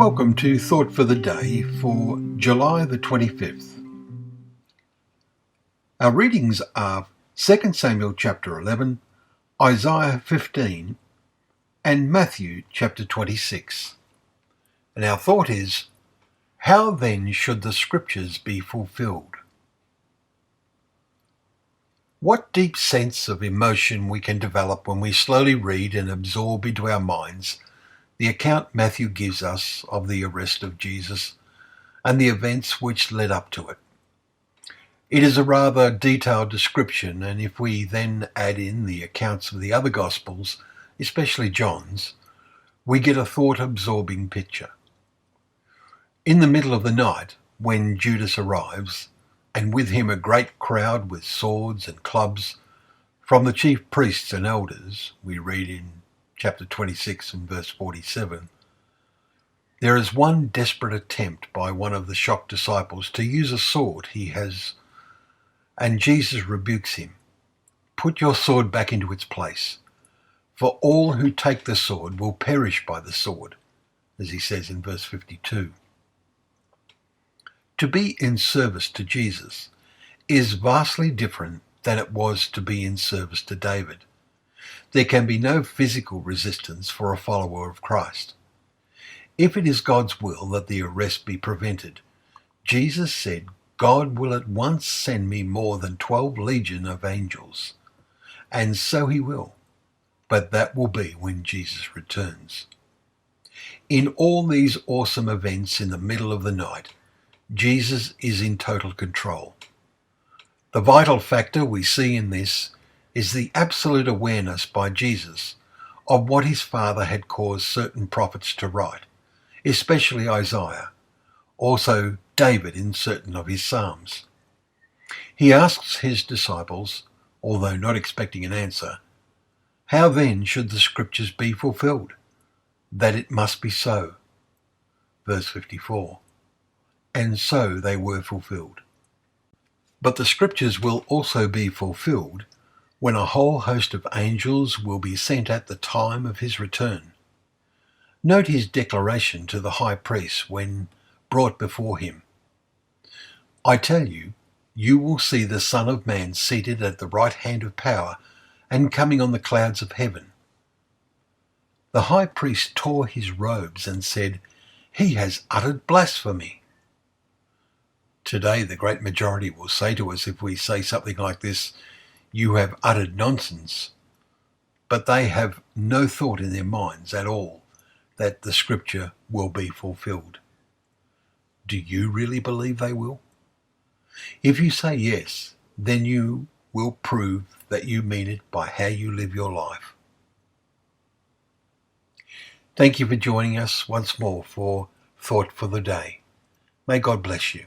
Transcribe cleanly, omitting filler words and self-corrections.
Welcome to Thought for the Day for July the 25th. Our readings are 2 Samuel chapter 11, Isaiah 15 and Matthew chapter 26. And our thought is, how then should the scriptures be fulfilled? What deep sense of emotion we can develop when we slowly read and absorb into our minds the account Matthew gives us of the arrest of Jesus and the events which led up to it. It is a rather detailed description, and if we then add in the accounts of the other Gospels, especially John's, we get a thought-absorbing picture. In the middle of the night, when Judas arrives, and with him a great crowd with swords and clubs from the chief priests and elders, we read in chapter 26 and verse 47, there is one desperate attempt by one of the shocked disciples to use a sword he has, and Jesus rebukes him. Put your sword back into its place, for all who take the sword will perish by the sword, as he says in verse 52. To be in service to Jesus is vastly different than it was to be in service to David. There can be no physical resistance for a follower of Christ. If it is God's will that the arrest be prevented, Jesus said, God will at once send me more than 12 legions of angels. And so he will, but that will be when Jesus returns. In all these awesome events in the middle of the night, Jesus is in total control. The vital factor we see in this is the absolute awareness by Jesus of what his Father had caused certain prophets to write, especially Isaiah, also David in certain of his Psalms. He asks his disciples, although not expecting an answer, how then should the scriptures be fulfilled? That it must be so. Verse 54. And so they were fulfilled. But the scriptures will also be fulfilled when a whole host of angels will be sent at the time of his return. Note his declaration to the high priest when brought before him. I tell you, you will see the Son of Man seated at the right hand of power and coming on the clouds of heaven. The high priest tore his robes and said, He has uttered blasphemy. Today the great majority will say to us if we say something like this, you have uttered nonsense, but they have no thought in their minds at all that the scripture will be fulfilled. Do you really believe they will? If you say yes, then you will prove that you mean it by how you live your life. Thank you for joining us once more for Thought for the Day. May God bless you.